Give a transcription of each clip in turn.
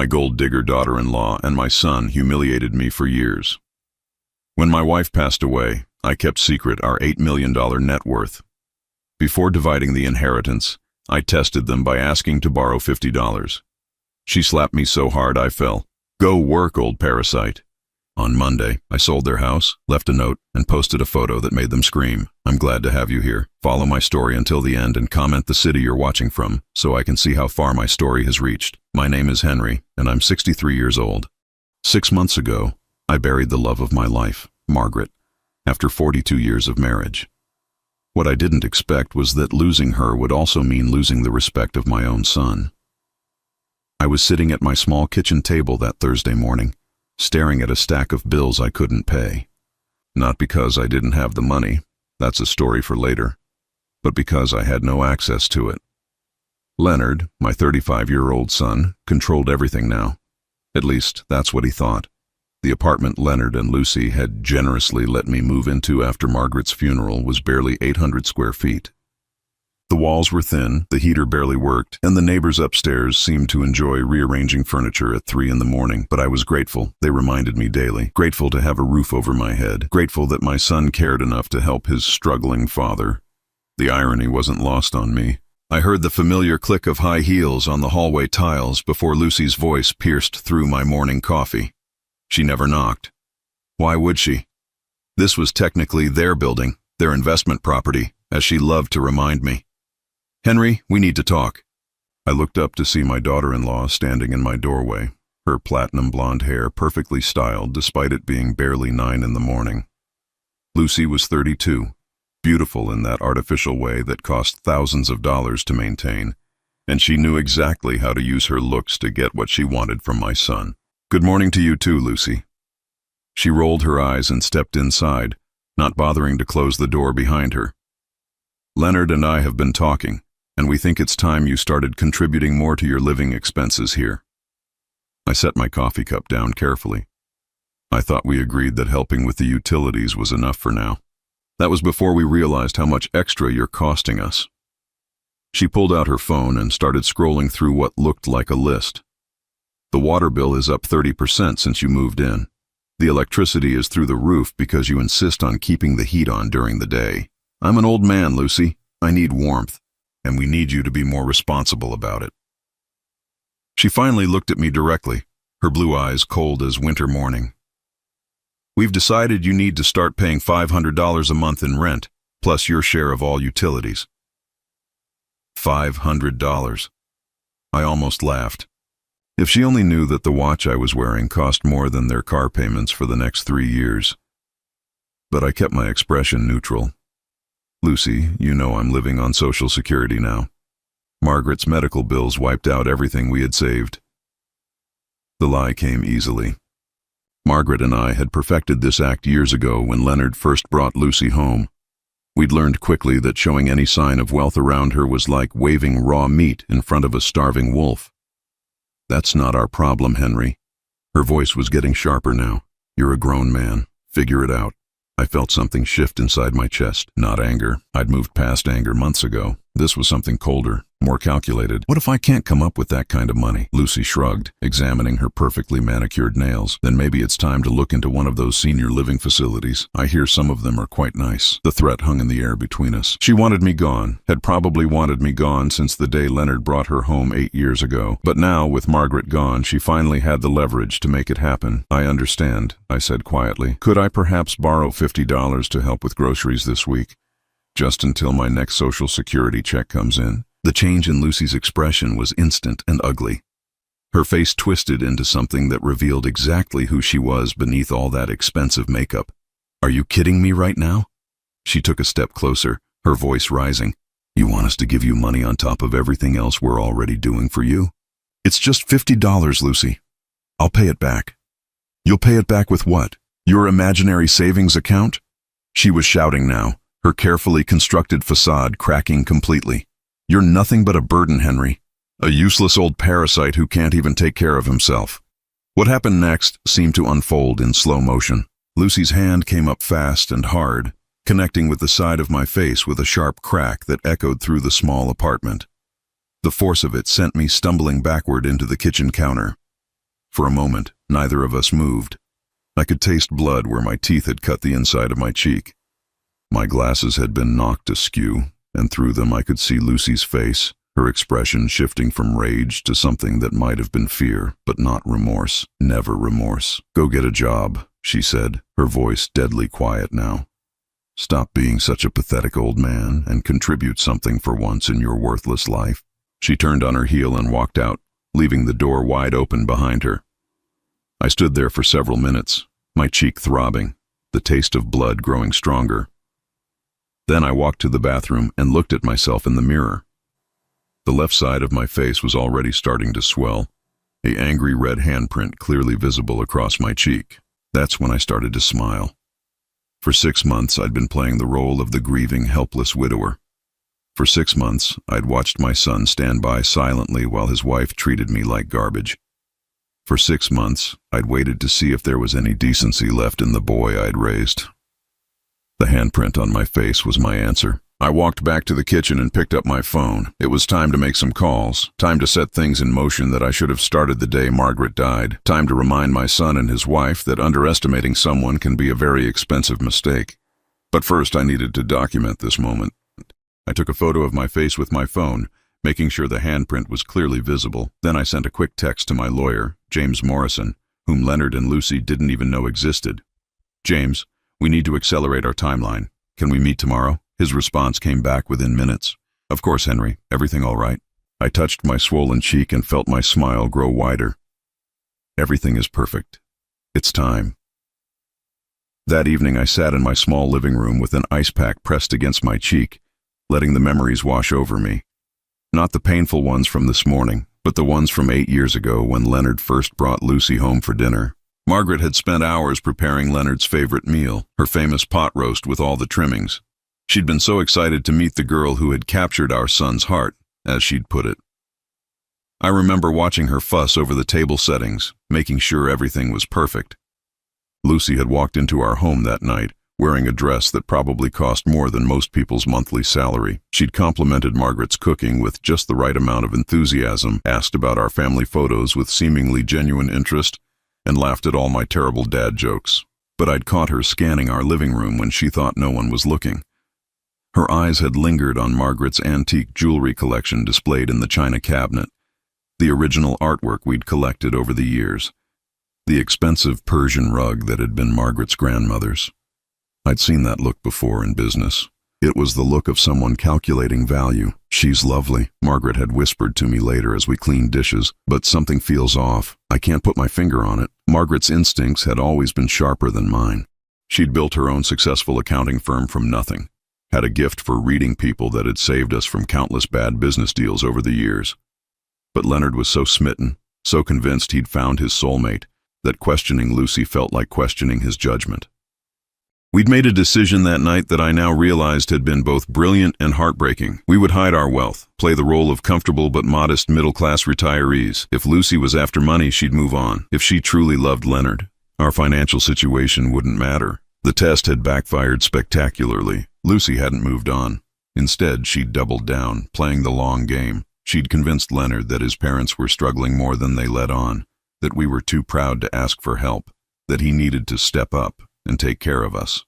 My gold-digger daughter-in-law and my son humiliated me for years. When my wife passed away, I kept secret our $8 million net worth. Before dividing the inheritance, I tested them by asking to borrow $50. She slapped me so hard I fell. Go work, old parasite. On Monday, I sold their house, left a note, and posted a photo that made them scream. I'm glad to have you here. Follow my story until the end and comment the city you're watching from, so I can see how far my story has reached. My name is Henry, and I'm 63 years old. 6 months ago, I buried the love of my life, Margaret, after 42 years of marriage. What I didn't expect was that losing her would also mean losing the respect of my own son. I was sitting at my small kitchen table that Thursday morning, staring at a stack of bills I couldn't pay. Not because I didn't have the money, that's a story for later, but because I had no access to it. Leonard, my 35-year-old son, controlled everything now. At least, that's what he thought. The apartment Leonard and Lucy had generously let me move into after Margaret's funeral was barely 800 square feet. The walls were thin, the heater barely worked, and the neighbors upstairs seemed to enjoy rearranging furniture at 3 in the morning. But I was grateful. They reminded me daily. Grateful to have a roof over my head. Grateful that my son cared enough to help his struggling father. The irony wasn't lost on me. I heard the familiar click of high heels on the hallway tiles before Lucy's voice pierced through my morning coffee. She never knocked. Why would she? This was technically their building, their investment property, as she loved to remind me. Henry, we need to talk. I looked up to see my daughter-in-law standing in my doorway, her platinum blonde hair perfectly styled despite it being barely 9 in the morning. Lucy was 32, beautiful in that artificial way that cost thousands of dollars to maintain, and she knew exactly how to use her looks to get what she wanted from my son. Good morning to you too, Lucy. She rolled her eyes and stepped inside, not bothering to close the door behind her. Leonard and I have been talking, and we think it's time you started contributing more to your living expenses here. I set my coffee cup down carefully. I thought we agreed that helping with the utilities was enough for now. That was before we realized how much extra you're costing us. She pulled out her phone and started scrolling through what looked like a list. The water bill is up 30% since you moved in. The electricity is through the roof because you insist on keeping the heat on during the day. I'm an old man, Lucy. I need warmth, and we need you to be more responsible about it. She finally looked at me directly, her blue eyes cold as winter morning. We've decided you need to start paying $500 a month in rent, plus your share of all utilities. $500. I almost laughed. If she only knew that the watch I was wearing cost more than their car payments for the next 3 years. But I kept my expression neutral. Lucy, you know I'm living on Social Security now. Margaret's medical bills wiped out everything we had saved. The lie came easily. Margaret and I had perfected this act years ago when Leonard first brought Lucy home. We'd learned quickly that showing any sign of wealth around her was like waving raw meat in front of a starving wolf. That's not our problem, Henry. Her voice was getting sharper now. You're a grown man. Figure it out. I felt something shift inside my chest, not anger. I'd moved past anger months ago. This was something colder, more calculated. What if I can't come up with that kind of money? Lucy shrugged, examining her perfectly manicured nails. Then maybe it's time to look into one of those senior living facilities. I hear some of them are quite nice. The threat hung in the air between us. She wanted me gone, had probably wanted me gone since the day Leonard brought her home 8 years ago. But now, with Margaret gone, she finally had the leverage to make it happen. I understand, I said quietly. Could I perhaps borrow $50 to help with groceries this week? Just until my next Social Security check comes in. The change in Lucy's expression was instant and ugly. Her face twisted into something that revealed exactly who she was beneath all that expensive makeup. Are you kidding me right now? She took a step closer, her voice rising. You want us to give you money on top of everything else we're already doing for you? It's just $50, Lucy. I'll pay it back. You'll pay it back with what? Your imaginary savings account? She was shouting now, her carefully constructed facade cracking completely. You're nothing but a burden, Henry. A useless old parasite who can't even take care of himself. What happened next seemed to unfold in slow motion. Lucy's hand came up fast and hard, connecting with the side of my face with a sharp crack that echoed through the small apartment. The force of it sent me stumbling backward into the kitchen counter. For a moment, neither of us moved. I could taste blood where my teeth had cut the inside of my cheek. My glasses had been knocked askew, and through them I could see Lucy's face, her expression shifting from rage to something that might have been fear, but not remorse. Never remorse. "Go get a job," she said, her voice deadly quiet now. "Stop being such a pathetic old man and contribute something for once in your worthless life." She turned on her heel and walked out, leaving the door wide open behind her. I stood there for several minutes, my cheek throbbing, the taste of blood growing stronger. Then I walked to the bathroom and looked at myself in the mirror. The left side of my face was already starting to swell, an angry red handprint clearly visible across my cheek. That's when I started to smile. For 6 months, I'd been playing the role of the grieving, helpless widower. For 6 months, I'd watched my son stand by silently while his wife treated me like garbage. For 6 months, I'd waited to see if there was any decency left in the boy I'd raised. The handprint on my face was my answer. I walked back to the kitchen and picked up my phone. It was time to make some calls, time to set things in motion that I should have started the day Margaret died, time to remind my son and his wife that underestimating someone can be a very expensive mistake. But first, I needed to document this moment. I took a photo of my face with my phone, making sure the handprint was clearly visible. Then I sent a quick text to my lawyer, James Morrison, whom Leonard and Lucy didn't even know existed. "James, we need to accelerate our timeline. Can we meet tomorrow?" His response came back within minutes. "Of course, Henry. Everything all right?" I touched my swollen cheek and felt my smile grow wider. "Everything is perfect. It's time." That evening I sat in my small living room with an ice pack pressed against my cheek, letting the memories wash over me. Not the painful ones from this morning, but the ones from 8 years ago when Leonard first brought Lucy home for dinner. Margaret had spent hours preparing Leonard's favorite meal, her famous pot roast with all the trimmings. She'd been so excited to meet the girl who had captured our son's heart, as she'd put it. I remember watching her fuss over the table settings, making sure everything was perfect. Lucy had walked into our home that night, wearing a dress that probably cost more than most people's monthly salary. She'd complimented Margaret's cooking with just the right amount of enthusiasm, asked about our family photos with seemingly genuine interest, and laughed at all my terrible dad jokes. But I'd caught her scanning our living room when she thought no one was looking. Her eyes had lingered on Margaret's antique jewelry collection displayed in the china cabinet, the original artwork we'd collected over the years, the expensive Persian rug that had been Margaret's grandmother's. I'd seen that look before in business. It was the look of someone calculating value. "She's lovely," Margaret had whispered to me later as we cleaned dishes, "but something feels off. I can't put my finger on it." Margaret's instincts had always been sharper than mine. She'd built her own successful accounting firm from nothing, had a gift for reading people that had saved us from countless bad business deals over the years. But Leonard was so smitten, so convinced he'd found his soulmate, that questioning Lucy felt like questioning his judgment. We'd made a decision that night that I now realized had been both brilliant and heartbreaking. We would hide our wealth, play the role of comfortable but modest middle-class retirees. If Lucy was after money, she'd move on. If she truly loved Leonard, our financial situation wouldn't matter. The test had backfired spectacularly. Lucy hadn't moved on. Instead, she'd doubled down, playing the long game. She'd convinced Leonard that his parents were struggling more than they let on, that we were too proud to ask for help, that he needed to step up and take care of us.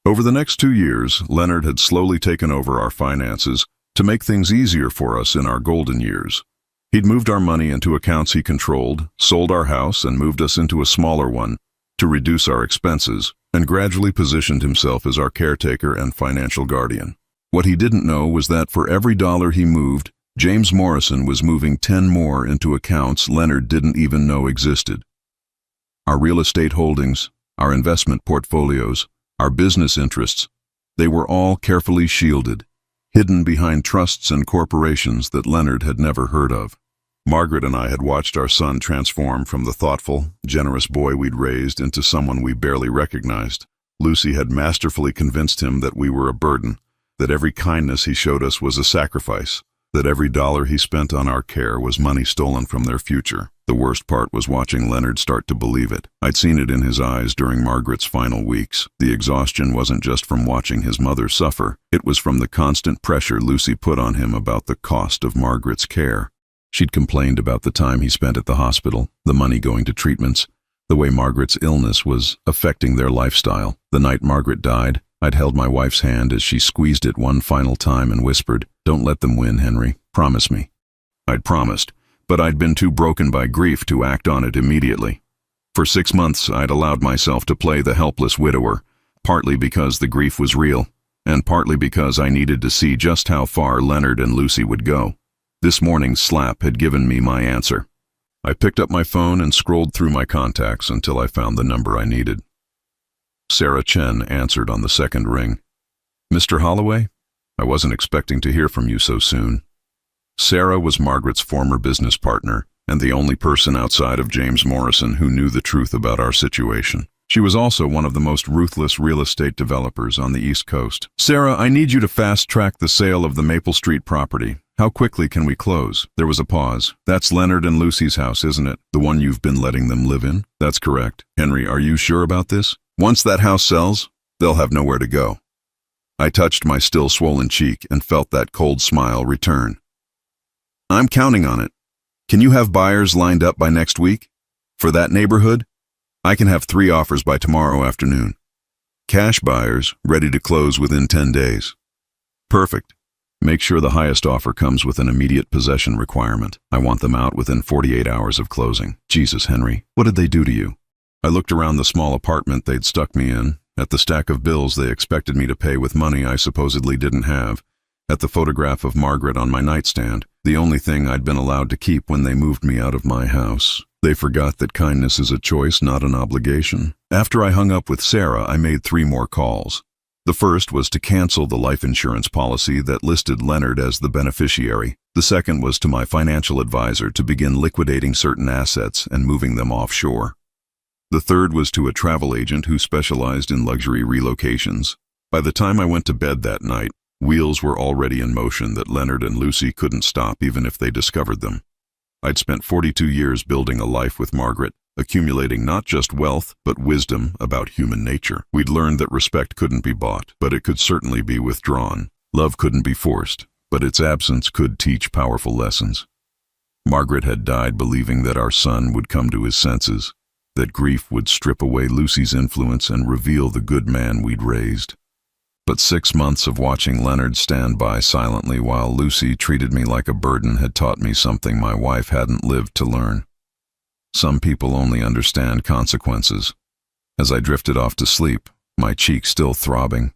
Over the next 2 years, Leonard had slowly taken over our finances to make things easier for us in our golden years. He'd moved our money into accounts he controlled, sold our house and moved us into a smaller one to reduce our expenses, and gradually positioned himself as our caretaker and financial guardian. What he didn't know was that for every dollar he moved, James Morrison was moving 10 more into accounts Leonard didn't even know existed. Our real estate holdings, our investment portfolios, our business interests, they were all carefully shielded, hidden behind trusts and corporations that Leonard had never heard of. Margaret and I had watched our son transform from the thoughtful, generous boy we'd raised into someone we barely recognized. Lucy had masterfully convinced him that we were a burden, that every kindness he showed us was a sacrifice, that every dollar he spent on our care was money stolen from their future. The worst part was watching Leonard start to believe it. I'd seen it in his eyes during Margaret's final weeks. The exhaustion wasn't just from watching his mother suffer. It was from the constant pressure Lucy put on him about the cost of Margaret's care. She'd complained about the time he spent at the hospital, the money going to treatments, the way Margaret's illness was affecting their lifestyle. The night Margaret died, I'd held my wife's hand as she squeezed it one final time and whispered, "Don't let them win, Henry. Promise me." I'd promised, but I'd been too broken by grief to act on it immediately. For 6 months, I'd allowed myself to play the helpless widower, partly because the grief was real, and partly because I needed to see just how far Leonard and Lucy would go. This morning's slap had given me my answer. I picked up my phone and scrolled through my contacts until I found the number I needed. Sarah Chen answered on the second ring. "Mr. Holloway? I wasn't expecting to hear from you so soon." Sarah was Margaret's former business partner and the only person outside of James Morrison who knew the truth about our situation. She was also one of the most ruthless real estate developers on the East Coast. "Sarah, I need you to fast-track the sale of the Maple Street property. How quickly can we close?" There was a pause. "That's Leonard and Lucy's house, isn't it? The one you've been letting them live in?" "That's correct." "Henry, are you sure about this? Once that house sells, they'll have nowhere to go." I touched my still swollen cheek and felt that cold smile return. "I'm counting on it. Can you have buyers lined up by next week? For that neighborhood? I can have 3 offers by tomorrow afternoon. Cash buyers, ready to close within 10 days. Perfect. Make sure the highest offer comes with an immediate possession requirement. I want them out within 48 hours of closing." "Jesus, Henry, what did they do to you?" I looked around the small apartment they'd stuck me in, at the stack of bills they expected me to pay with money I supposedly didn't have, at the photograph of Margaret on my nightstand, the only thing I'd been allowed to keep when they moved me out of my house. They forgot that kindness is a choice, not an obligation. After I hung up with Sarah, I made 3 more calls. The first was to cancel the life insurance policy that listed Leonard as the beneficiary. The second was to my financial advisor to begin liquidating certain assets and moving them offshore. The third was to a travel agent who specialized in luxury relocations. By the time I went to bed that night, wheels were already in motion that Leonard and Lucy couldn't stop even if they discovered them. I'd spent 42 years building a life with Margaret, accumulating not just wealth, but wisdom about human nature. We'd learned that respect couldn't be bought, but it could certainly be withdrawn. Love couldn't be forced, but its absence could teach powerful lessons. Margaret had died believing that our son would come to his senses, that grief would strip away Lucy's influence and reveal the good man we'd raised. But 6 months of watching Leonard stand by silently while Lucy treated me like a burden had taught me something my wife hadn't lived to learn. Some people only understand consequences. As I drifted off to sleep, my cheek still throbbing,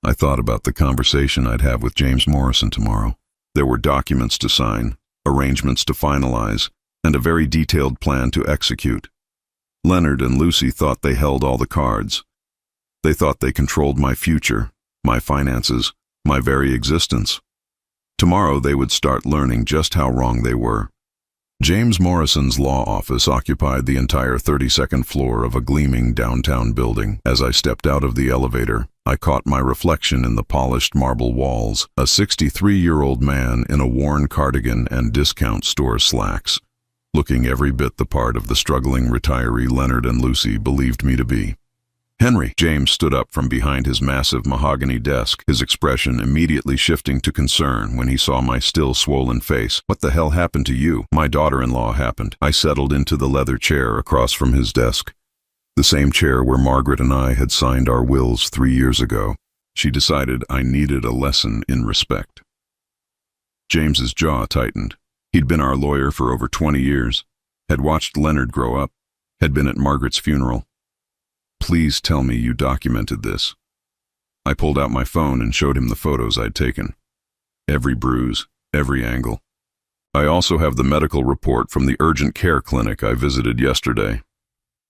I thought about the conversation I'd have with James Morrison tomorrow. There were documents to sign, arrangements to finalize, and a very detailed plan to execute. Leonard and Lucy thought they held all the cards. They thought they controlled my future, my finances, my very existence. Tomorrow they would start learning just how wrong they were. James Morrison's law office occupied the entire 32nd floor of a gleaming downtown building. As I stepped out of the elevator, I caught my reflection in the polished marble walls, a 63-year-old man in a worn cardigan and discount store slacks, looking every bit the part of the struggling retiree Leonard and Lucy believed me to be. "Henry!" James stood up from behind his massive mahogany desk, his expression immediately shifting to concern when he saw my still swollen face. "What the hell happened to you?" "My daughter-in-law happened." I settled into the leather chair across from his desk, the same chair where Margaret and I had signed our wills 3 years ago. She decided I needed a lesson in respect. James's jaw tightened. He'd been our lawyer for over 20 years, had watched Leonard grow up, had been at Margaret's funeral. "Please tell me you documented this." I pulled out my phone and showed him the photos I'd taken. Every bruise, every angle. "I also have the medical report from the urgent care clinic I visited yesterday."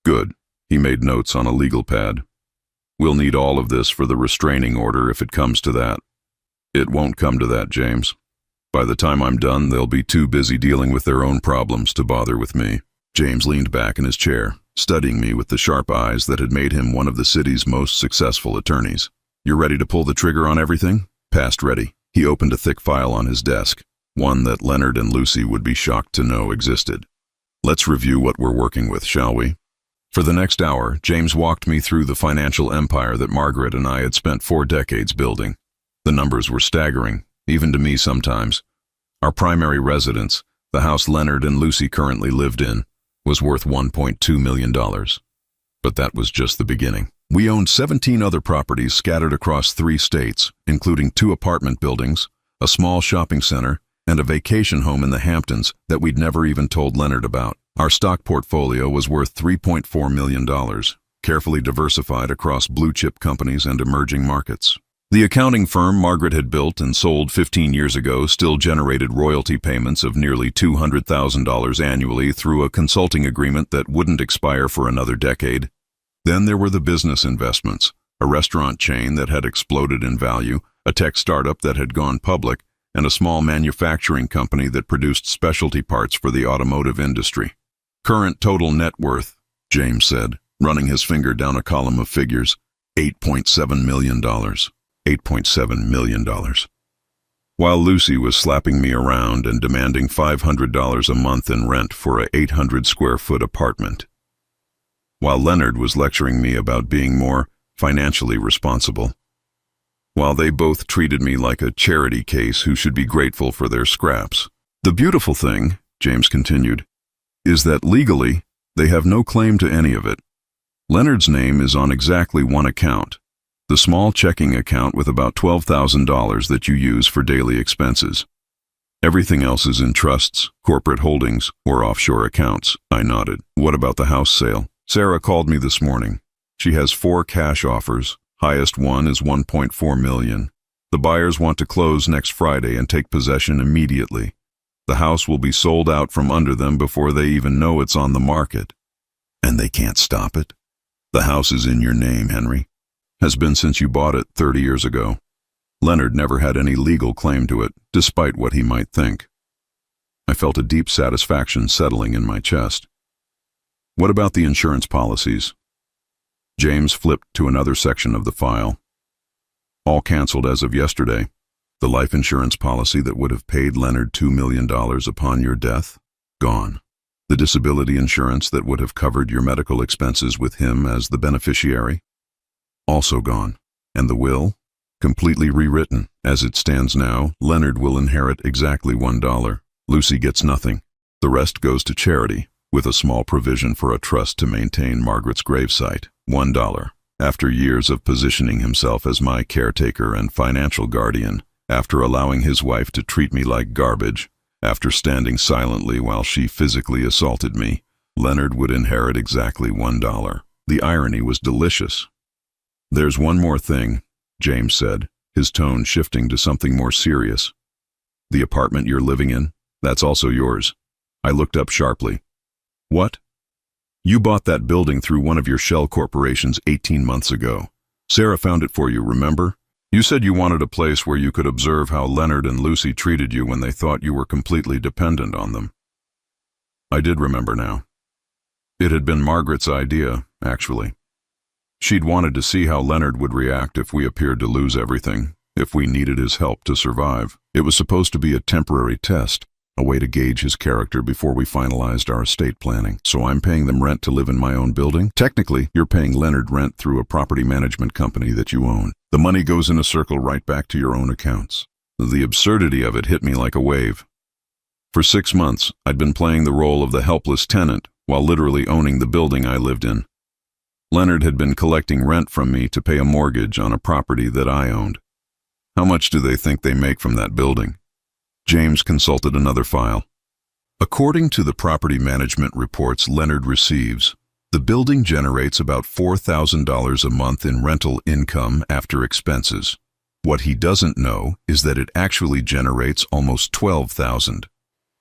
"Good." He made notes on a legal pad. "We'll need all of this for the restraining order if it comes to that." "It won't come to that, James. By the time I'm done, they'll be too busy dealing with their own problems to bother with me." James leaned back in his chair, studying me with the sharp eyes that had made him one of the city's most successful attorneys. "You're ready to pull the trigger on everything?" "Past ready." He opened a thick file on his desk, one that Leonard and Lucy would be shocked to know existed. "Let's review what we're working with, shall we?" For the next hour, James walked me through the financial empire that Margaret and I had spent 4 decades building. The numbers were staggering, even to me sometimes. Our primary residence, The house Leonard and Lucy currently lived in was worth $1.2 million. But that was just the beginning. We owned 17 other properties scattered across 3 states, including 2 apartment buildings, a small shopping center, and a vacation home in the Hamptons that we'd never even told Leonard about. Our stock portfolio was worth $3.4 million, carefully diversified across blue-chip companies and emerging markets. The accounting firm Margaret had built and sold 15 years ago still generated royalty payments of nearly $200,000 annually through a consulting agreement that wouldn't expire for another decade. Then there were the business investments, a restaurant chain that had exploded in value, a tech startup that had gone public, and a small manufacturing company that produced specialty parts for the automotive industry. Current total net worth, James said, running his finger down a column of figures, $8.7 million. $8.7 million. While Lucy was slapping me around and demanding $500 a month in rent for a 800-square-foot apartment. While Leonard was lecturing me about being more financially responsible. While they both treated me like a charity case who should be grateful for their scraps. The beautiful thing, James continued, is that legally, they have no claim to any of it. Leonard's name is on exactly one account, the small checking account with about $12,000 that you use for daily expenses. Everything else is in trusts, corporate holdings, or offshore accounts. I nodded. What about the house sale? Sarah called me this morning. She has 4 cash offers. Highest one is $1.4 million. The buyers want to close next Friday and take possession immediately. The house will be sold out from under them before they even know it's on the market. And they can't stop it? The house is in your name, Henry. Has been since you bought it 30 years ago. Leonard never had any legal claim to it, despite what he might think. I felt a deep satisfaction settling in my chest. What about the insurance policies? James flipped to another section of the file. All canceled as of yesterday. The life insurance policy that would have paid Leonard $2 million upon your death? Gone. The disability insurance that would have covered your medical expenses with him as the beneficiary? Also gone. And the will? Completely rewritten. As it stands now, Leonard will inherit exactly $1. Lucy gets nothing. The rest goes to charity, with a small provision for a trust to maintain Margaret's gravesite. $1. After years of positioning himself as my caretaker and financial guardian, after allowing his wife to treat me like garbage, after standing silently while she physically assaulted me, Leonard would inherit exactly $1. The irony was delicious. There's one more thing, James said, his tone shifting to something more serious. The apartment you're living in, that's also yours. I looked up sharply. What? You bought that building through one of your shell corporations 18 months ago. Sarah found it for you, remember? You said you wanted a place where you could observe how Leonard and Lucy treated you when they thought you were completely dependent on them. I did remember now. It had been Margaret's idea, actually. She'd wanted to see how Leonard would react if we appeared to lose everything, if we needed his help to survive. It was supposed to be a temporary test, a way to gauge his character before we finalized our estate planning. So I'm paying them rent to live in my own building? Technically, you're paying Leonard rent through a property management company that you own. The money goes in a circle right back to your own accounts. The absurdity of it hit me like a wave. For 6 months, I'd been playing the role of the helpless tenant while literally owning the building I lived in. Leonard had been collecting rent from me to pay a mortgage on a property that I owned. How much do they think they make from that building? James consulted another file. According to the property management reports Leonard receives, the building generates about $4,000 a month in rental income after expenses. What he doesn't know is that it actually generates almost $12,000.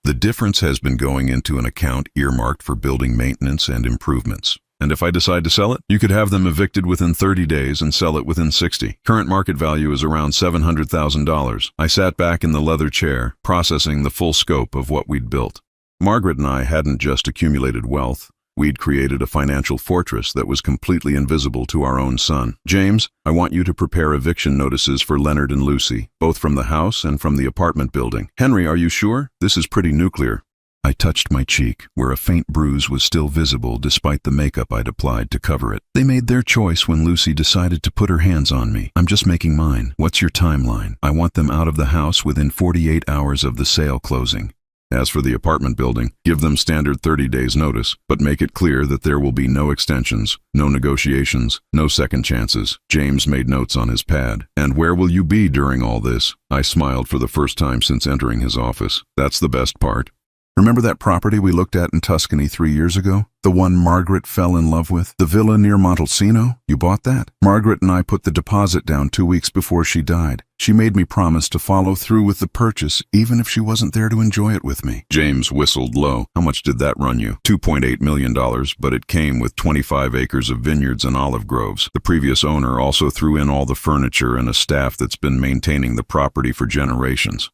The difference has been going into an account earmarked for building maintenance and improvements. And if I decide to sell it, you could have them evicted within 30 days and sell it within 60. Current market value is around $700,000. I sat back in the leather chair, processing the full scope of what we'd built. Margaret and I hadn't just accumulated wealth. We'd created a financial fortress that was completely invisible to our own son. James, I want you to prepare eviction notices for Leonard and Lucy, both from the house and from the apartment building. Henry, are you sure? This is pretty nuclear. I touched my cheek, where a faint bruise was still visible despite the makeup I'd applied to cover it. They made their choice when Lucy decided to put her hands on me. I'm just making mine. What's your timeline? I want them out of the house within 48 hours of the sale closing. As for the apartment building, give them standard 30 days notice, but make it clear that there will be no extensions, no negotiations, no second chances. James made notes on his pad. And where will you be during all this? I smiled for the first time since entering his office. That's the best part. Remember that property we looked at in Tuscany 3 years ago? The one Margaret fell in love with? The villa near Montalcino? You bought that? Margaret and I put the deposit down 2 weeks before she died. She made me promise to follow through with the purchase, even if she wasn't there to enjoy it with me. James whistled low. How much did that run you? $2.8 million, but it came with 25 acres of vineyards and olive groves. The previous owner also threw in all the furniture and a staff that's been maintaining the property for generations.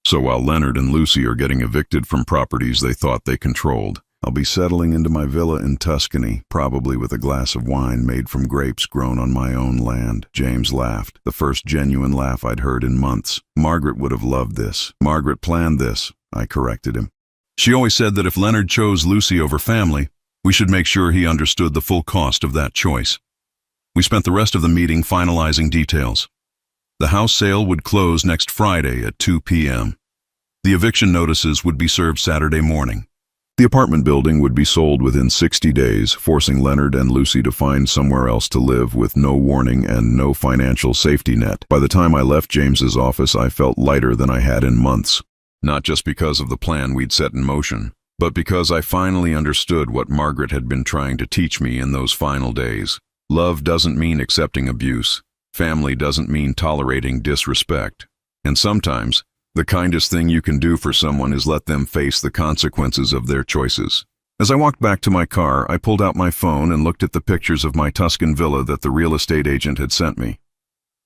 So while Leonard and Lucy are getting evicted from properties they thought they controlled, I'll be settling into my villa in Tuscany, probably with a glass of wine made from grapes grown on my own land. James laughed, the first genuine laugh I'd heard in months. Margaret would have loved this. Margaret planned this, I corrected him. She always said that if Leonard chose Lucy over family, we should make sure he understood the full cost of that choice. We spent the rest of the meeting finalizing details. The house sale would close next Friday at 2 p.m. The eviction notices would be served Saturday morning. The apartment building would be sold within 60 days, forcing Leonard and Lucy to find somewhere else to live with no warning and no financial safety net. By the time I left James's office, I felt lighter than I had in months. Not just because of the plan we'd set in motion, but because I finally understood what Margaret had been trying to teach me in those final days. Love doesn't mean accepting abuse. Family doesn't mean tolerating disrespect. And sometimes, the kindest thing you can do for someone is let them face the consequences of their choices. As I walked back to my car, I pulled out my phone and looked at the pictures of my Tuscan villa that the real estate agent had sent me.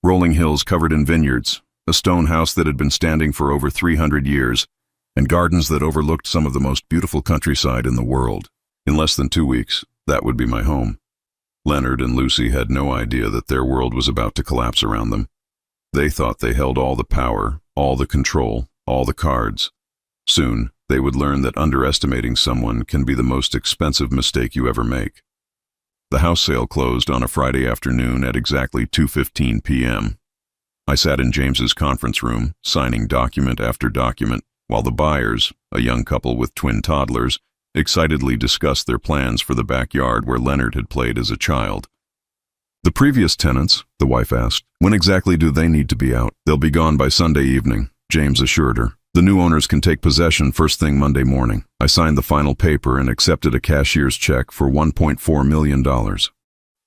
Rolling hills covered in vineyards, a stone house that had been standing for over 300 years, and gardens that overlooked some of the most beautiful countryside in the world. In less than 2 weeks, that would be my home. Leonard and Lucy had no idea that their world was about to collapse around them. They thought they held all the power, all the control, all the cards. Soon, they would learn that underestimating someone can be the most expensive mistake you ever make. The house sale closed on a Friday afternoon at exactly 2:15 p.m. I sat in James's conference room, signing document after document, while the buyers, a young couple with twin toddlers, excitedly discussed their plans for the backyard where Leonard had played as a child. The previous tenants, the wife asked, when exactly do they need to be out? They'll be gone by Sunday evening, James assured her. The new owners can take possession first thing Monday morning. I signed the final paper and accepted a cashier's check for $1.4 million.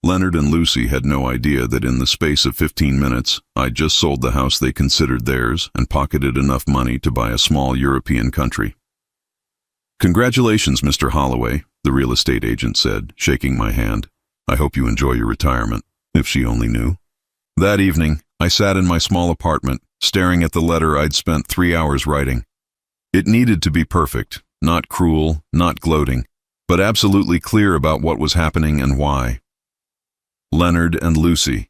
Leonard and Lucy had no idea that in the space of 15 minutes, I'd just sold the house they considered theirs and pocketed enough money to buy a small European country. Congratulations, Mr. Holloway, the real estate agent said, shaking my hand. I hope you enjoy your retirement, if she only knew. That evening, I sat in my small apartment, staring at the letter I'd spent 3 hours writing. It needed to be perfect, not cruel, not gloating, but absolutely clear about what was happening and why. Leonard and Lucy.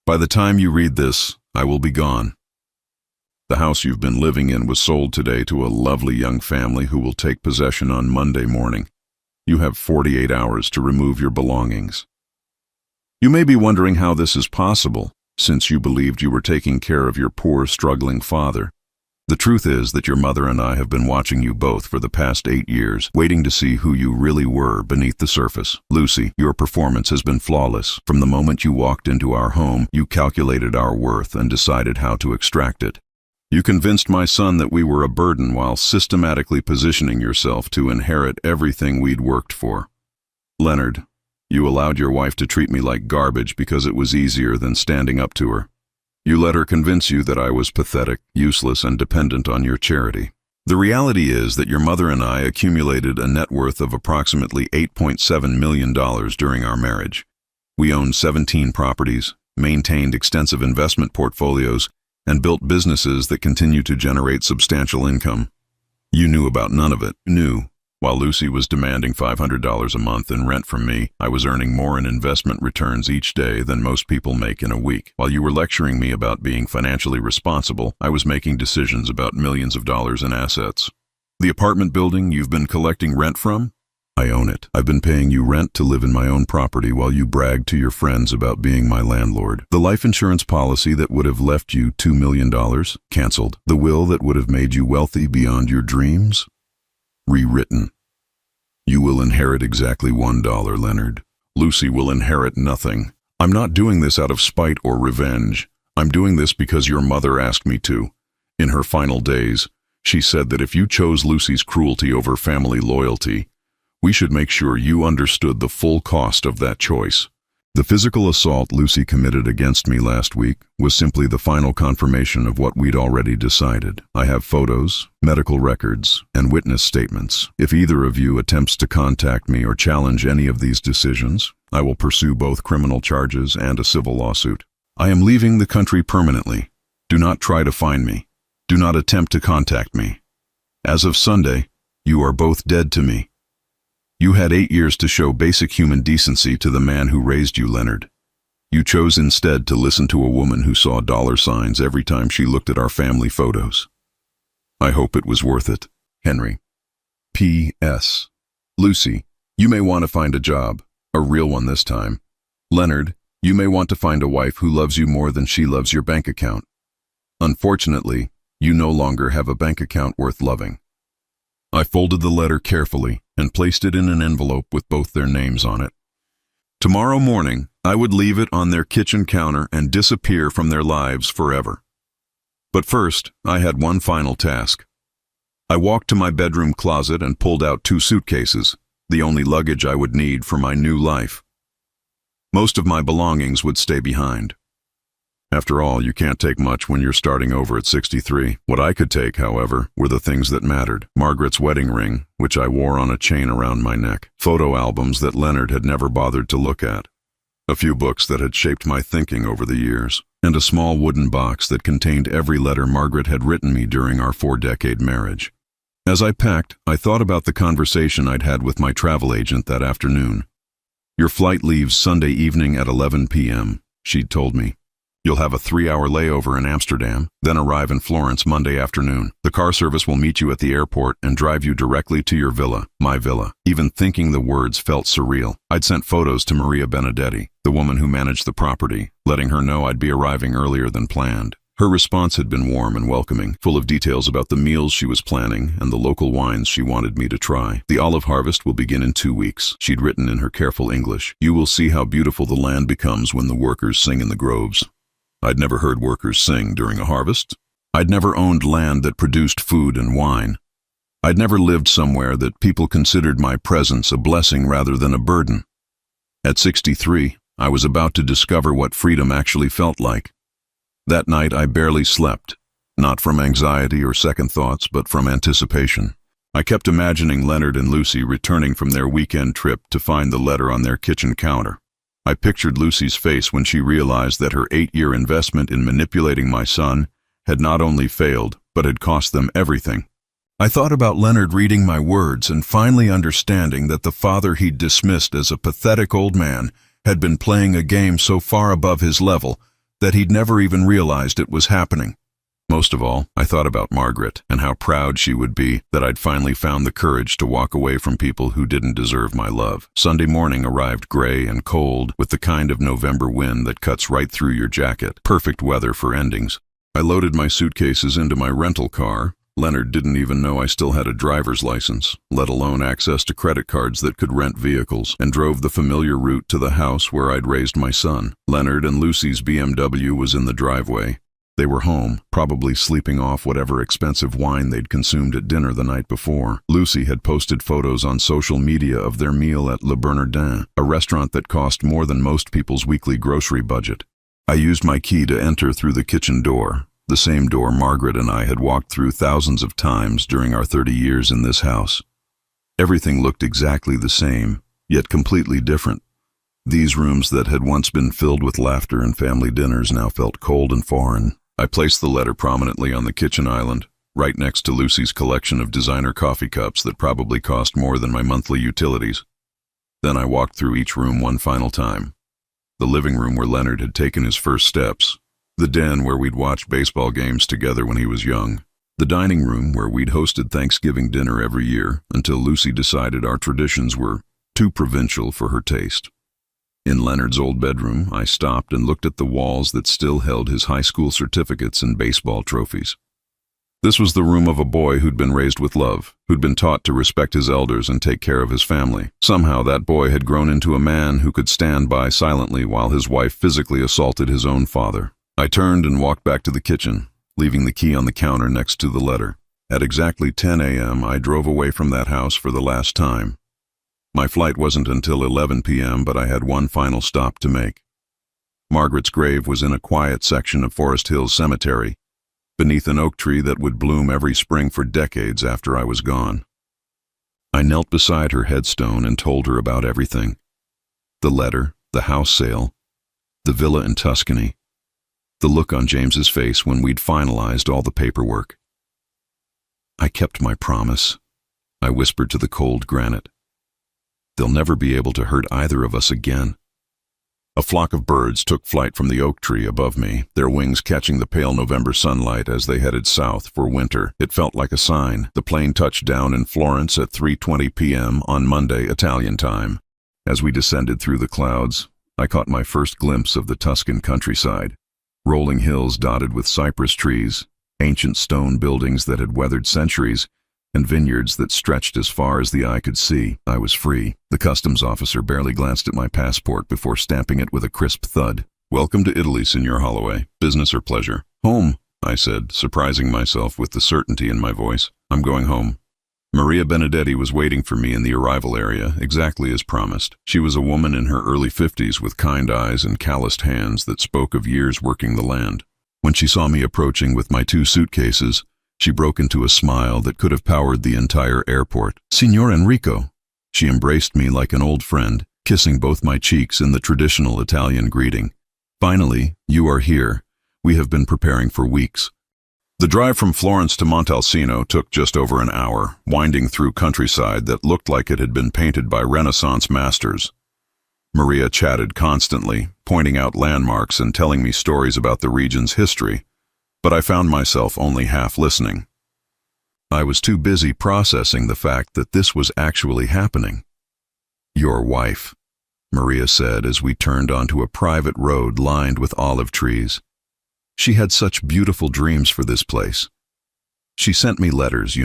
By the time you read this, I will be gone. The house you've been living in was sold today to a lovely young family who will take possession on Monday morning. You have 48 hours to remove your belongings. You may be wondering how this is possible, since you believed you were taking care of your poor, struggling father. The truth is that your mother and I have been watching you both for the past 8 years, waiting to see who you really were beneath the surface. Lucy, your performance has been flawless. From the moment you walked into our home, you calculated our worth and decided how to extract it. You convinced my son that we were a burden while systematically positioning yourself to inherit everything we'd worked for. Leonard, you allowed your wife to treat me like garbage because it was easier than standing up to her. You let her convince you that I was pathetic, useless, and dependent on your charity. The reality is that your mother and I accumulated a net worth of approximately $8.7 million during our marriage. We owned 17 properties, maintained extensive investment portfolios, and built businesses that continue to generate substantial income. You knew about none of it. While Lucy was demanding $500 a month in rent from me, I was earning more in investment returns each day than most people make in a week. While you were lecturing me about being financially responsible, I was making decisions about millions of dollars in assets. The apartment building you've been collecting rent from? I own it. I've I've been paying you rent to live in my own property while you brag to your friends about being my landlord. The life insurance policy that would have left you $2 million, canceled. The will that would have made you wealthy beyond your dreams, rewritten. You will inherit exactly $1, Leonard. Lucy will inherit nothing. I'm not doing this out of spite or revenge. I'm doing this because your mother asked me to. In her final days, she said that if you chose Lucy's cruelty over family loyalty, we should make sure you understood the full cost of that choice. The physical assault Lucy committed against me last week was simply the final confirmation of what we'd already decided. I have photos, medical records, and witness statements. If either of you attempts to contact me or challenge any of these decisions, I will pursue both criminal charges and a civil lawsuit. I am leaving the country permanently. Do not try to find me. Do not attempt to contact me. As of Sunday, you are both dead to me. You had 8 years to show basic human decency to the man who raised you, Leonard. You chose instead to listen to a woman who saw dollar signs every time she looked at our family photos. I hope it was worth it. Henry. P.S. Lucy, you may want to find a job, a real one this time. Leonard, you may want to find a wife who loves you more than she loves your bank account. Unfortunately, you no longer have a bank account worth loving. I folded the letter carefully and placed it in an envelope with both their names on it. Tomorrow morning, I would leave it on their kitchen counter and disappear from their lives forever. But first, I had one final task. I walked to my bedroom closet and pulled out 2 suitcases, the only luggage I would need for my new life. Most of my belongings would stay behind. After all, you can't take much when you're starting over at 63. What I could take, however, were the things that mattered. Margaret's wedding ring, which I wore on a chain around my neck. Photo albums that Leonard had never bothered to look at. A few books that had shaped my thinking over the years. And a small wooden box that contained every letter Margaret had written me during our 4-decade marriage. As I packed, I thought about the conversation I'd had with my travel agent that afternoon. Your flight leaves Sunday evening at 11 p.m., she'd told me. You'll have a 3-hour layover in Amsterdam, then arrive in Florence Monday afternoon. The car service will meet you at the airport and drive you directly to your villa, my villa. Even thinking the words felt surreal. I'd sent photos to Maria Benedetti, the woman who managed the property, letting her know I'd be arriving earlier than planned. Her response had been warm and welcoming, full of details about the meals she was planning and the local wines she wanted me to try. The olive harvest will begin in 2 weeks, she'd written in her careful English. You will see how beautiful the land becomes when the workers sing in the groves. I'd never heard workers sing during a harvest. I'd never owned land that produced food and wine. I'd never lived somewhere that people considered my presence a blessing rather than a burden. At 63, I was about to discover what freedom actually felt like. That night I barely slept, not from anxiety or second thoughts, but from anticipation. I kept imagining Leonard and Lucy returning from their weekend trip to find the letter on their kitchen counter. I pictured Lucy's face when she realized that her 8-year investment in manipulating my son had not only failed, but had cost them everything. I thought about Leonard reading my words and finally understanding that the father he'd dismissed as a pathetic old man had been playing a game so far above his level that he'd never even realized it was happening. Most of all, I thought about Margaret and how proud she would be that I'd finally found the courage to walk away from people who didn't deserve my love. Sunday morning arrived gray and cold, with the kind of November wind that cuts right through your jacket. Perfect weather for endings. I loaded my suitcases into my rental car. Leonard didn't even know I still had a driver's license, let alone access to credit cards that could rent vehicles, and drove the familiar route to the house where I'd raised my son. Leonard and Lucy's BMW was in the driveway. They were home, probably sleeping off whatever expensive wine they'd consumed at dinner the night before. Lucy had posted photos on social media of their meal at Le Bernardin, a restaurant that cost more than most people's weekly grocery budget. I used my key to enter through the kitchen door, the same door Margaret and I had walked through thousands of times during our 30 years in this house. Everything looked exactly the same, yet completely different. These rooms that had once been filled with laughter and family dinners now felt cold and foreign. I placed the letter prominently on the kitchen island, right next to Lucy's collection of designer coffee cups that probably cost more than my monthly utilities. Then I walked through each room one final time. The living room where Leonard had taken his first steps. The den where we'd watched baseball games together when he was young. The dining room where we'd hosted Thanksgiving dinner every year until Lucy decided our traditions were too provincial for her taste. In Leonard's old bedroom, I stopped and looked at the walls that still held his high school certificates and baseball trophies. This was the room of a boy who'd been raised with love, who'd been taught to respect his elders and take care of his family. Somehow that boy had grown into a man who could stand by silently while his wife physically assaulted his own father. I turned and walked back to the kitchen, leaving the key on the counter next to the letter. At exactly 10 a.m., I drove away from that house for the last time. My flight wasn't until 11 p.m., but I had one final stop to make. Margaret's grave was in a quiet section of Forest Hills Cemetery, beneath an oak tree that would bloom every spring for decades after I was gone. I knelt beside her headstone and told her about everything. The letter, the house sale, the villa in Tuscany, the look on James's face when we'd finalized all the paperwork. I kept my promise, I whispered to the cold granite. They'll never be able to hurt either of us again. A flock of birds took flight from the oak tree above me, their wings catching the pale November sunlight as they headed south for winter. It felt like a sign. The plane touched down in Florence at 3:20 p.m. on Monday, Italian time. As we descended through the clouds, I caught my first glimpse of the Tuscan countryside. Rolling hills dotted with cypress trees, ancient stone buildings that had weathered centuries, and vineyards that stretched as far as the eye could see. I was free. The customs officer barely glanced at my passport before stamping it with a crisp thud. "Welcome to Italy, Signor Holloway. Business or pleasure?" "Home," I said, surprising myself with the certainty in my voice. "I'm going home." Maria Benedetti was waiting for me in the arrival area, exactly as promised. She was a woman in her early 50s with kind eyes and calloused hands that spoke of years working the land. When she saw me approaching with my 2 suitcases, she broke into a smile that could have powered the entire airport. "Signor Enrico." She embraced me like an old friend, kissing both my cheeks in the traditional Italian greeting. "Finally, you are here. We have been preparing for weeks." The drive from Florence to Montalcino took just over an hour, winding through countryside that looked like it had been painted by Renaissance masters. Maria chatted constantly, pointing out landmarks and telling me stories about the region's history, but I found myself only half listening. I was too busy processing the fact that this was actually happening. "Your wife," Maria said as we turned onto a private road lined with olive trees. She had such beautiful dreams for this place. She sent me letters,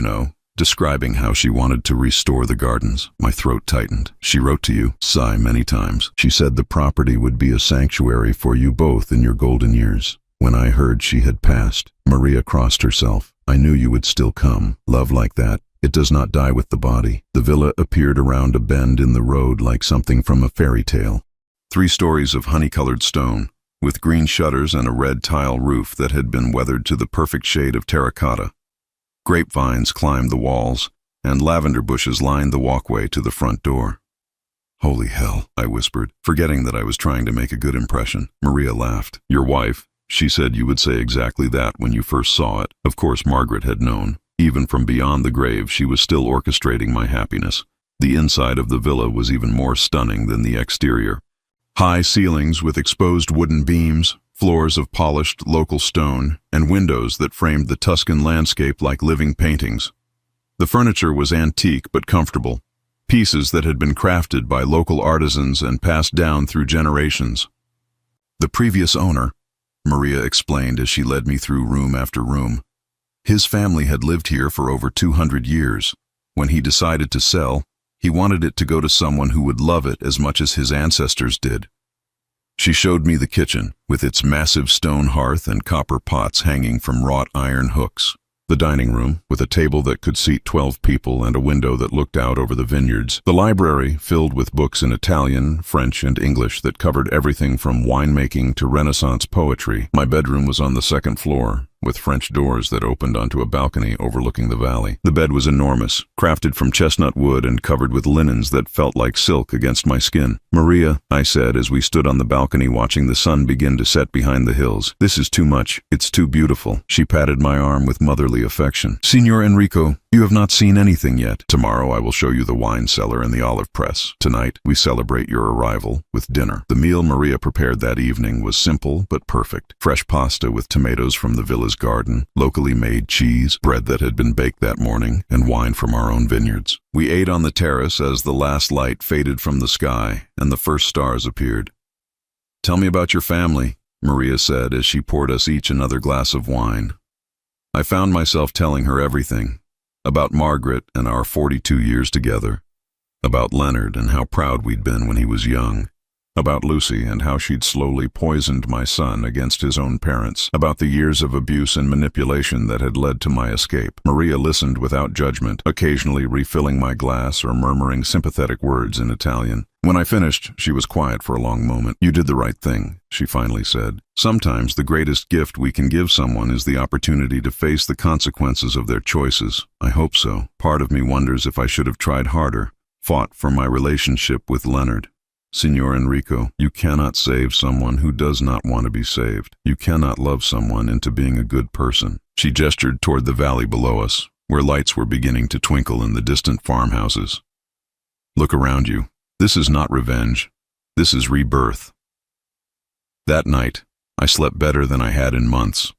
describing how she wanted to restore the gardens. My throat tightened. "She wrote to you," sigh many times. "She said the property would be a sanctuary for you both in your golden years." When I heard she had passed, Maria crossed herself. "I knew you would still come. Love like that, it does not die with the body." The villa appeared around a bend in the road like something from a fairy tale. 3 stories of honey-colored stone, with green shutters and a red tile roof that had been weathered to the perfect shade of terracotta. Grapevines climbed the walls, and lavender bushes lined the walkway to the front door. "Holy hell," I whispered, forgetting that I was trying to make a good impression. Maria laughed. "Your wife, she said you would say exactly that when you first saw it." Of course Margaret had known. Even from beyond the grave, she was still orchestrating my happiness. The inside of the villa was even more stunning than the exterior. High ceilings with exposed wooden beams, floors of polished local stone, and windows that framed the Tuscan landscape like living paintings. The furniture was antique but comfortable, pieces that had been crafted by local artisans and passed down through generations. The previous owner, Maria explained as she led me through room after room. His family had lived here for over 200 years. When he decided to sell, he wanted it to go to someone who would love it as much as his ancestors did. She showed me the kitchen, with its massive stone hearth and copper pots hanging from wrought iron hooks. The dining room, with a table that could seat 12 people and a window that looked out over the vineyards. The library, filled with books in Italian, French, and English that covered everything from winemaking to Renaissance poetry. My bedroom was on the 2nd floor, with French doors that opened onto a balcony overlooking the valley. The bed was enormous, crafted from chestnut wood and covered with linens that felt like silk against my skin. "Maria," I said as we stood on the balcony watching the sun begin to set behind the hills, "this is too much. It's too beautiful." She patted my arm with motherly affection. "Signor Enrico, you have not seen anything yet. Tomorrow I will show you the wine cellar and the olive press. Tonight we celebrate your arrival with dinner." The meal Maria prepared that evening was simple but perfect. Fresh pasta with tomatoes from the villa's villa's garden, locally made cheese, bread that had been baked that morning, and wine from our own vineyards. We ate on the terrace as the last light faded from the sky and the first stars appeared. "Tell me about your family," Maria said as she poured us each another glass of wine. I found myself telling her everything, about Margaret and our 42 years together, about Leonard and how proud we'd been when he was young, about Lucy and how she'd slowly poisoned my son against his own parents, about the years of abuse and manipulation that had led to my escape. Maria listened without judgment, occasionally refilling my glass or murmuring sympathetic words in Italian. When I finished, she was quiet for a long moment. "You did the right thing," she finally said. "Sometimes the greatest gift we can give someone is the opportunity to face the consequences of their choices. I hope so. Part of me wonders if I should have tried harder, fought for my relationship with Leonard. Signor Enrico, you cannot save someone who does not want to be saved. You cannot love someone into being a good person." She gestured toward the valley below us, where lights were beginning to twinkle in the distant farmhouses. "Look around you. This is not revenge. This is rebirth." That night, I slept better than I had in months.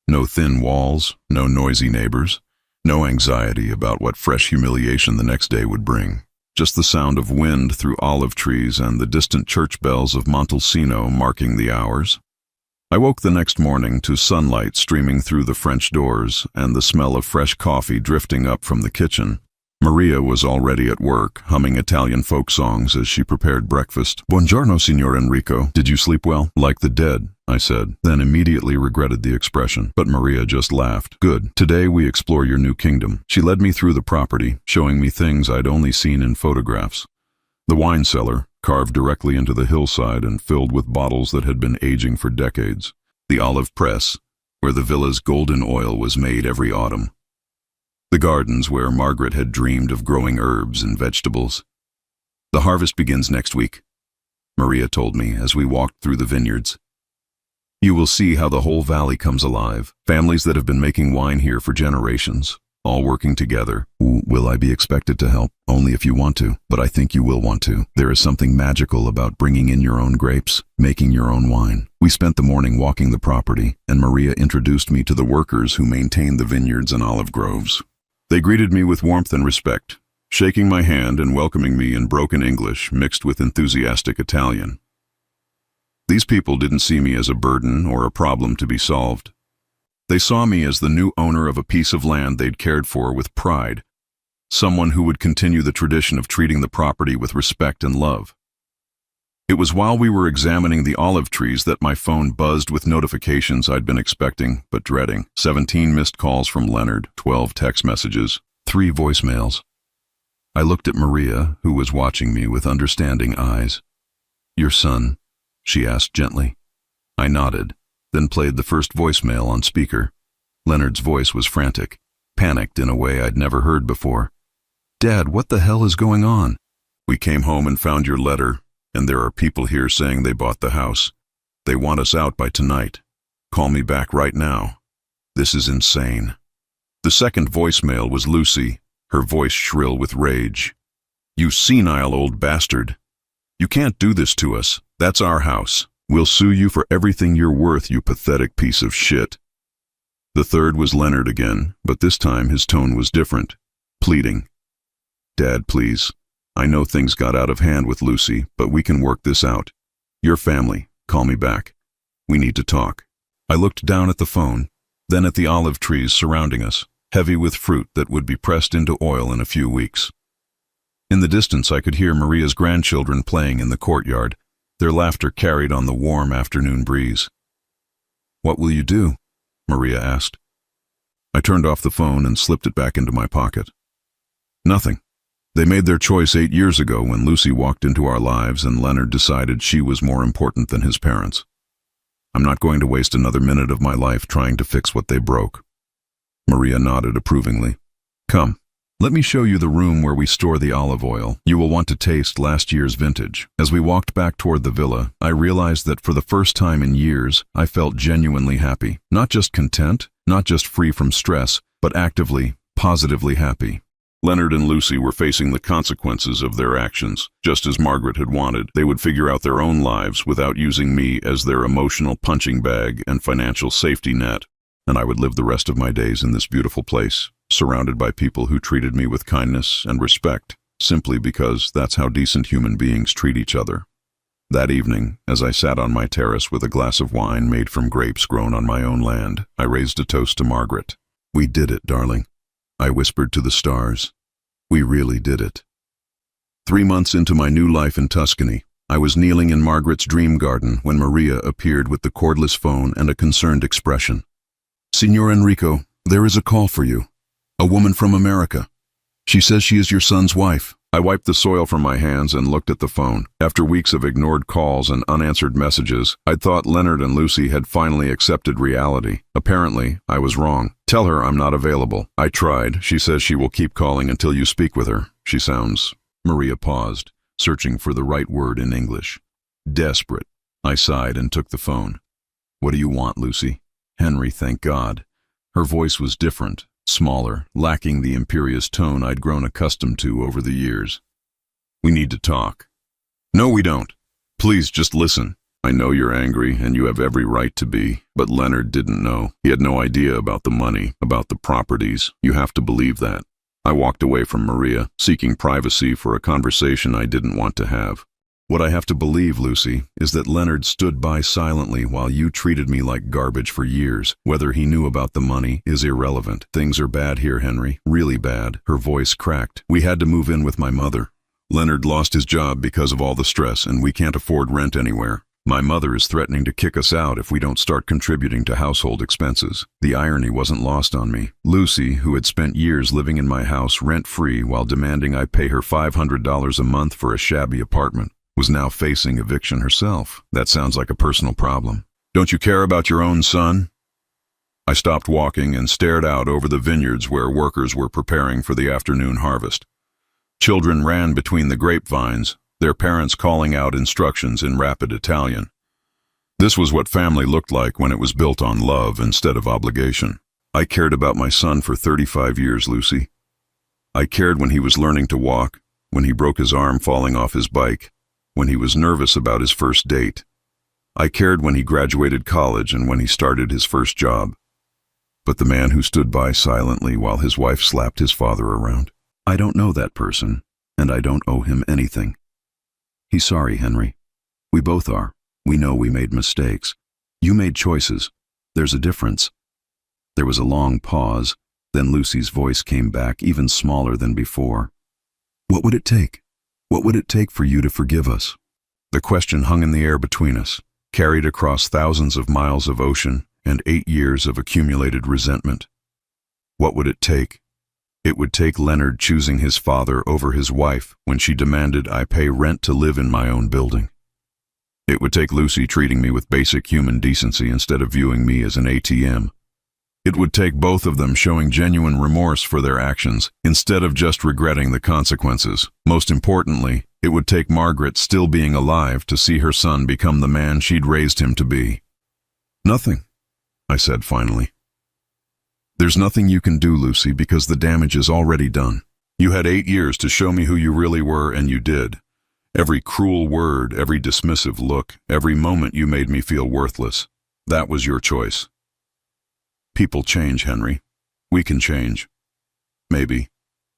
No thin walls, no noisy neighbors, no anxiety about what fresh humiliation the next day would bring. Just the sound of wind through olive trees and the distant church bells of Montalcino marking the hours. I woke the next morning to sunlight streaming through the French doors and the smell of fresh coffee drifting up from the kitchen. Maria was already at work, humming Italian folk songs as she prepared breakfast. "Buongiorno, Signor Enrico. Did you sleep well?" "Like the dead," I said, then immediately regretted the expression. But Maria just laughed. "Good. Today we explore your new kingdom." She led me through the property, showing me things I'd only seen in photographs. The wine cellar, carved directly into the hillside and filled with bottles that had been aging for decades. The olive press, where the villa's golden oil was made every autumn. The gardens where Margaret had dreamed of growing herbs and vegetables. "The harvest begins next week," Maria told me as we walked through the vineyards. "You will see how the whole valley comes alive. Families that have been making wine here for generations, all working together." "Will I be expected to help?" "Only if you want to, but I think you will want to. There is something magical about bringing in your own grapes, making your own wine." We spent the morning walking the property, and Maria introduced me to the workers who maintained the vineyards and olive groves. They greeted me with warmth and respect, shaking my hand and welcoming me in broken English mixed with enthusiastic Italian. These people didn't see me as a burden or a problem to be solved. They saw me as the new owner of a piece of land they'd cared for with pride, someone who would continue the tradition of treating the property with respect and love. It was while we were examining the olive trees that my phone buzzed with notifications I'd been expecting but dreading. 17 missed calls from Leonard, 12 text messages, 3 voicemails. I looked at Maria, who was watching me with understanding eyes. "Your son?" she asked gently. I nodded, then played the first voicemail on speaker. Leonard's voice was frantic, panicked in a way I'd never heard before. "Dad, what the hell is going on?" "We came home and found your letter. And there are people here saying they bought the house. They want us out by tonight. Call me back right now. This is insane." The second voicemail was Lucy, her voice shrill with rage. "You senile old bastard. You can't do this to us. That's our house. We'll sue you for everything you're worth, you pathetic piece of shit." The third was Leonard again, but this time his tone was different, pleading. "Dad, please. I know things got out of hand with Lucy, but we can work this out. Your family, call me back. We need to talk." I looked down at the phone, then at the olive trees surrounding us, heavy with fruit that would be pressed into oil in a few weeks. In the distance I could hear Maria's grandchildren playing in the courtyard, their laughter carried on the warm afternoon breeze. "What will you do?" Maria asked. I turned off the phone and slipped it back into my pocket. "Nothing. They made their choice 8 years ago when Lucy walked into our lives and Leonard decided she was more important than his parents. I'm not going to waste another minute of my life trying to fix what they broke." Maria nodded approvingly. "Come, let me show you the room where we store the olive oil. You will want to taste last year's vintage." As we walked back toward the villa, I realized that for the first time in years, I felt genuinely happy. Not just content, not just free from stress, but actively, positively happy. Leonard and Lucy were facing the consequences of their actions. Just as Margaret had wanted, they would figure out their own lives without using me as their emotional punching bag and financial safety net. and I would live the rest of my days in this beautiful place, surrounded by people who treated me with kindness and respect, simply because that's how decent human beings treat each other. That evening, as I sat on my terrace with a glass of wine made from grapes grown on my own land, I raised a toast to Margaret. "We did it, darling," I whispered to the stars. "We really did it." 3 months into my new life in Tuscany, I was kneeling in Margaret's dream garden when Maria appeared with the cordless phone and a concerned expression. "Signor Enrico, there is a call for you. A woman from America. She says she is your son's wife." I wiped the soil from my hands and looked at the phone. After weeks of ignored calls and unanswered messages, I'd thought Leonard and Lucy had finally accepted reality. Apparently, I was wrong. "Tell her I'm not available." I tried. "She says she will keep calling until you speak with her. She sounds—" Maria paused, searching for the right word in English. "Desperate." I sighed and took the phone. "What do you want, Lucy?" "Henry, thank God." Her voice was different, smaller, lacking the imperious tone I'd grown accustomed to over the years. "We need to talk." "No, we don't. Please, just listen. I know you're angry, and you have every right to be, but Leonard didn't know. He had no idea about the money, about the properties. You have to believe that." I walked away from Maria, seeking privacy for a conversation I didn't want to have. "What I have to believe, Lucy, is that Leonard stood by silently while you treated me like garbage for years. Whether he knew about the money is irrelevant. Things are bad here, Henry, really bad." Her voice cracked. "We had to move in with my mother. Leonard lost his job because of all the stress, and we can't afford rent anywhere. My mother is threatening to kick us out if we don't start contributing to household expenses." The irony wasn't lost on me. Lucy, who had spent years living in my house rent-free while demanding I pay her $500 a month for a shabby apartment, was now facing eviction herself. That sounds like a personal problem. "Don't you care about your own son?" I stopped walking and stared out over the vineyards where workers were preparing for the afternoon harvest. Children ran between the grapevines, their parents calling out instructions in rapid Italian. This was what family looked like when it was built on love instead of obligation. I cared about my son for 35 years, Lucy. I cared when he was learning to walk, when he broke his arm falling off his bike, when he was nervous about his first date. I cared when he graduated college and when he started his first job. But the man who stood by silently while his wife slapped his father around, I don't know that person, and I don't owe him anything. He's sorry, Henry. We both are. We know we made mistakes. You made choices. There's a difference. There was a long pause, then Lucy's voice came back, even smaller than before. What would it take? What would it take for you to forgive us? The question hung in the air between us, carried across thousands of miles of ocean and 8 years of accumulated resentment. What would it take? It would take Leonard choosing his father over his wife when she demanded I pay rent to live in my own building. It would take Lucy treating me with basic human decency instead of viewing me as an ATM. It would take both of them showing genuine remorse for their actions instead of just regretting the consequences. Most importantly, it would take Margaret still being alive to see her son become the man she'd raised him to be. Nothing, I said finally. There's nothing you can do, Lucy, because the damage is already done. You had 8 years to show me who you really were, and you did. Every cruel word, every dismissive look, every moment you made me feel worthless. That was your choice. People change, Henry. We can change. Maybe.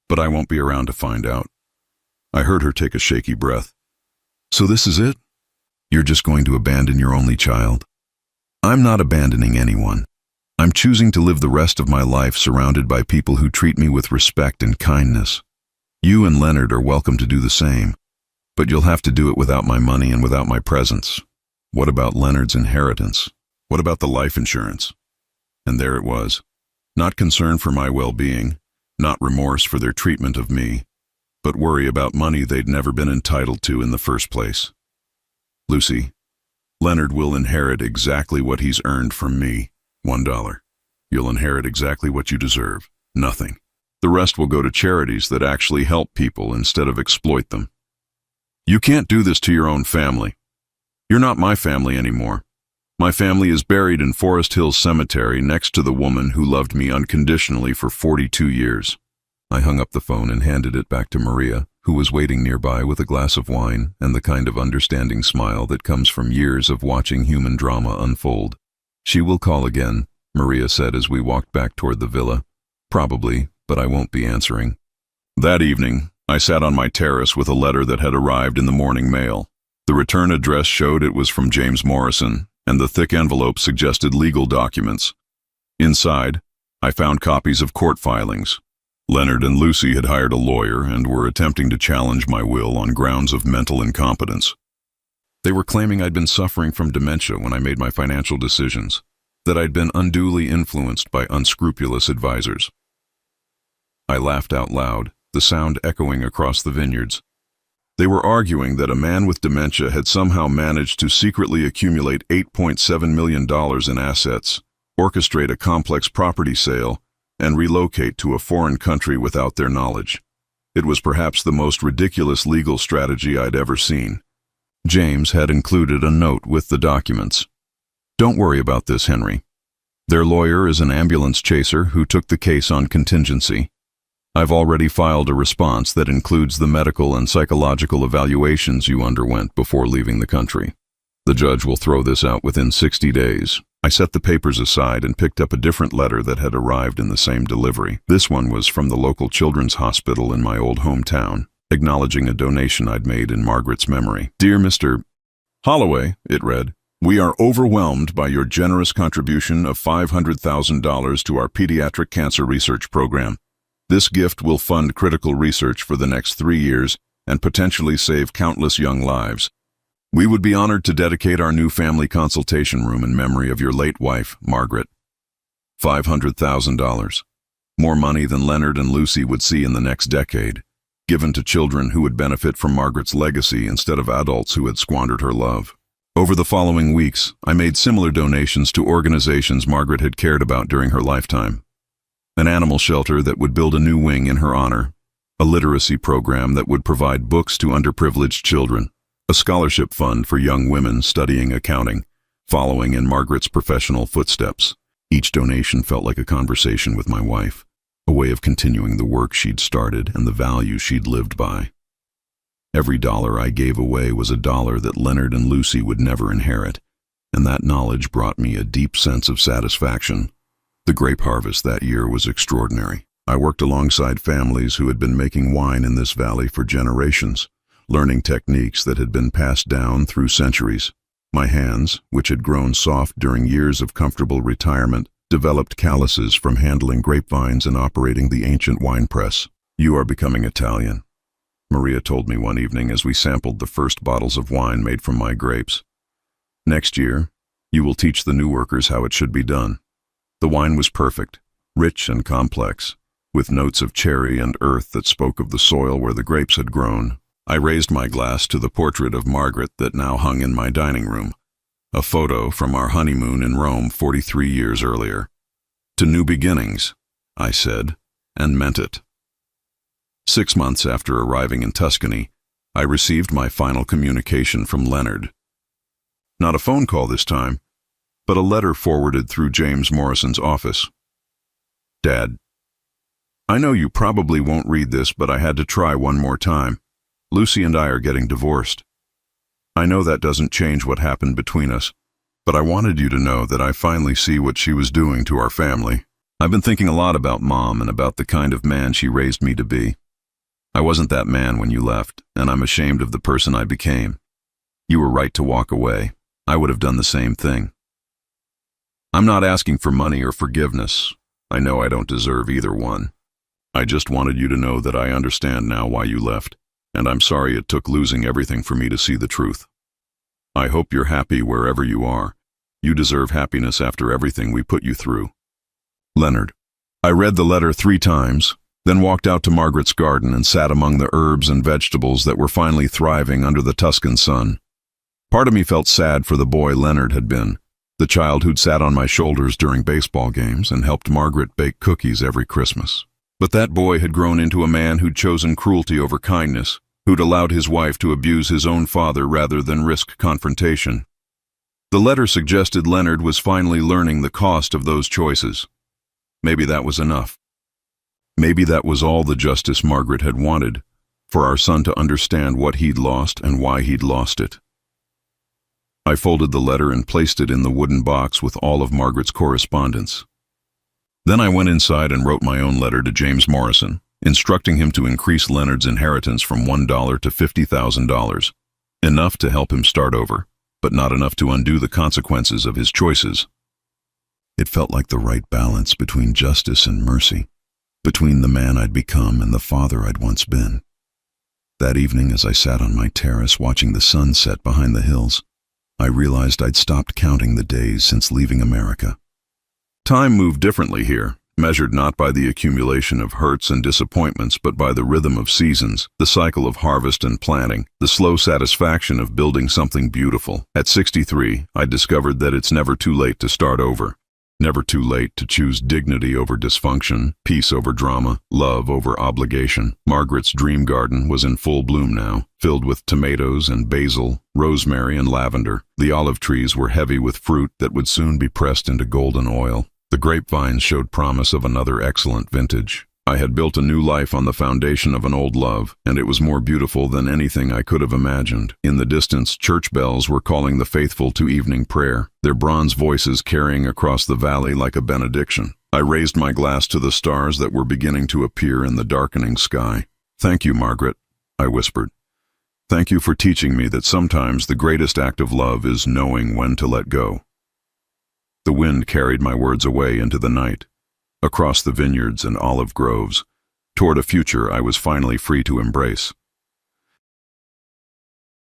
But I won't be around to find out. I heard her take a shaky breath. So this is it? You're just going to abandon your only child? I'm not abandoning anyone. I'm choosing to live the rest of my life surrounded by people who treat me with respect and kindness. You and Leonard are welcome to do the same, but you'll have to do it without my money and without my presence. What about Leonard's inheritance? What about the life insurance? And there it was. Not concern for my well-being, not remorse for their treatment of me, but worry about money they'd never been entitled to in the first place. Lucy, Leonard will inherit exactly what he's earned from me. $1. You'll inherit exactly what you deserve. Nothing. The rest will go to charities that actually help people instead of exploit them. You can't do this to your own family. You're not my family anymore. My family is buried in Forest Hills Cemetery next to the woman who loved me unconditionally for 42 years. I hung up the phone and handed it back to Maria, who was waiting nearby with a glass of wine and the kind of understanding smile that comes from years of watching human drama unfold. She will call again, Maria said as we walked back toward the villa. Probably, but I won't be answering. That evening, I sat on my terrace with a letter that had arrived in the morning mail. The return address showed it was from James Morrison, and the thick envelope suggested legal documents. Inside, I found copies of court filings. Leonard and Lucy had hired a lawyer and were attempting to challenge my will on grounds of mental incompetence. They were claiming I'd been suffering from dementia when I made my financial decisions, that I'd been unduly influenced by unscrupulous advisors. I laughed out loud, the sound echoing across the vineyards. They were arguing that a man with dementia had somehow managed to secretly accumulate $8.7 million in assets, orchestrate a complex property sale, and relocate to a foreign country without their knowledge. It was perhaps the most ridiculous legal strategy I'd ever seen. James had included a note with the documents. Don't worry about this, Henry. Their lawyer is an ambulance chaser who took the case on contingency. I've already filed a response that includes the medical and psychological evaluations you underwent before leaving the country. The judge will throw this out within 60 days. I set the papers aside and picked up a different letter that had arrived in the same delivery. This one was from the local children's hospital in my old hometown, acknowledging a donation I'd made in Margaret's memory. Dear Mr. Holloway, it read, we are overwhelmed by your generous contribution of $500,000 to our pediatric cancer research program. This gift will fund critical research for the next 3 years and potentially save countless young lives. We would be honored to dedicate our new family consultation room in memory of your late wife, Margaret. $500,000. More money than Leonard and Lucy would see in the next decade, given to children who would benefit from Margaret's legacy instead of adults who had squandered her love. Over the following weeks, I made similar donations to organizations Margaret had cared about during her lifetime. An animal shelter that would build a new wing in her honor, a literacy program that would provide books to underprivileged children, a scholarship fund for young women studying accounting, following in Margaret's professional footsteps. Each donation felt like a conversation with my wife, a way of continuing the work she'd started and the values she'd lived by. Every dollar I gave away was a dollar that Leonard and Lucy would never inherit, and that knowledge brought me a deep sense of satisfaction. The grape harvest that year was extraordinary. I worked alongside families who had been making wine in this valley for generations, learning techniques that had been passed down through centuries. My hands, which had grown soft during years of comfortable retirement, developed calluses from handling grapevines and operating the ancient wine press. You are becoming Italian, Maria told me one evening as we sampled the first bottles of wine made from my grapes. Next year, you will teach the new workers how it should be done. The wine was perfect, rich and complex, with notes of cherry and earth that spoke of the soil where the grapes had grown. I raised my glass to the portrait of Margaret that now hung in my dining room, a photo from our honeymoon in Rome 43 years earlier. To new beginnings, I said, and meant it. 6 months after arriving in Tuscany, I received my final communication from Leonard. Not a phone call this time, but a letter forwarded through James Morrison's office. Dad, I know you probably won't read this, but I had to try one more time. Lucy and I are getting divorced. I know that doesn't change what happened between us, but I wanted you to know that I finally see what she was doing to our family. I've been thinking a lot about Mom and about the kind of man she raised me to be. I wasn't that man when you left, and I'm ashamed of the person I became. You were right to walk away. I would have done the same thing. I'm not asking for money or forgiveness. I know I don't deserve either one. I just wanted you to know that I understand now why you left, and I'm sorry it took losing everything for me to see the truth. I hope you're happy wherever you are. You deserve happiness after everything we put you through. Leonard. I read the letter 3 times, then walked out to Margaret's garden and sat among the herbs and vegetables that were finally thriving under the Tuscan sun. Part of me felt sad for the boy Leonard had been, the child who'd sat on my shoulders during baseball games and helped Margaret bake cookies every Christmas. But that boy had grown into a man who'd chosen cruelty over kindness, who'd allowed his wife to abuse his own father rather than risk confrontation. The letter suggested Leonard was finally learning the cost of those choices. Maybe that was enough. Maybe that was all the justice Margaret had wanted, for our son to understand what he'd lost and why he'd lost it. I folded the letter and placed it in the wooden box with all of Margaret's correspondence. Then I went inside and wrote my own letter to James Morrison, instructing him to increase Leonard's inheritance from $1 to $50,000. Enough to help him start over, but not enough to undo the consequences of his choices. It felt like the right balance between justice and mercy, between the man I'd become and the father I'd once been. That evening, as I sat on my terrace watching the sun set behind the hills, I realized I'd stopped counting the days since leaving America. Time moved differently here, measured not by the accumulation of hurts and disappointments but by the rhythm of seasons, the cycle of harvest and planting, the slow satisfaction of building something beautiful. At 63, I discovered that it's never too late to start over. Never too late to choose dignity over dysfunction, peace over drama, love over obligation. Margaret's dream garden was in full bloom now, filled with tomatoes and basil, rosemary and lavender. The olive trees were heavy with fruit that would soon be pressed into golden oil. The grapevines showed promise of another excellent vintage. I had built a new life on the foundation of an old love, and it was more beautiful than anything I could have imagined. In the distance, church bells were calling the faithful to evening prayer, their bronze voices carrying across the valley like a benediction. I raised my glass to the stars that were beginning to appear in the darkening sky. "Thank you, Margaret," I whispered. "Thank you for teaching me that sometimes the greatest act of love is knowing when to let go." The wind carried my words away into the night, across the vineyards and olive groves, toward a future I was finally free to embrace.